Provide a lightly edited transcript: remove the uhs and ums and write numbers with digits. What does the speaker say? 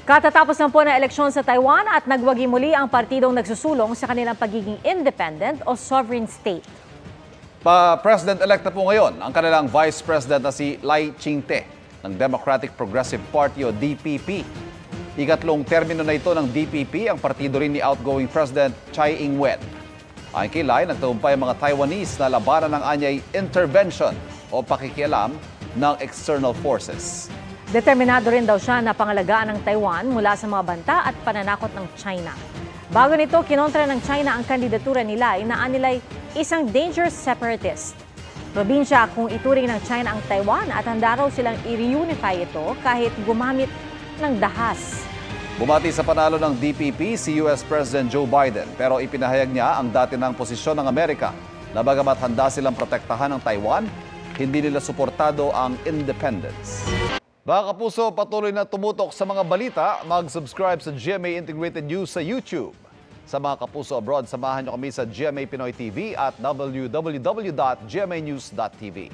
Katatapos na po ng eleksyon sa Taiwan at nagwagi muli ang partidong nagsusulong sa kanilang pagiging independent o sovereign state. Pa-President-elect na po ngayon ang kanilang Vice President na si Lai Ching-te ng Democratic Progressive Party o DPP. Ikatlong termino na ito ng DPP ang partido rin ni outgoing President Tsai Ing-wen. Ayon kay Lai, nagtagumpay ang mga Taiwanese na labanan ng anyay intervention o pakikialam ng external forces. Determinado rin daw siya na pangalagaan ng Taiwan mula sa mga banta at pananakot ng China. Bago nito, kinontra ng China ang kandidatura ni Lai na anilay isang dangerous separatist. Probinsya kung ituring ng China ang Taiwan at handa raw silang i-reunify ito kahit gumamit ng dahas. Bumati sa panalo ng DPP si US President Joe Biden pero ipinahayag niya ang dati ng posisyon ng Amerika na bagamat handa silang protektahan ng Taiwan, hindi nila suportado ang independence. Mga kapuso, patuloy na tumutok sa mga balita, mag-subscribe sa GMA Integrated News sa YouTube. Sa mga kapuso abroad, samahan niyo kami sa GMA Pinoy TV at www.gmanews.tv.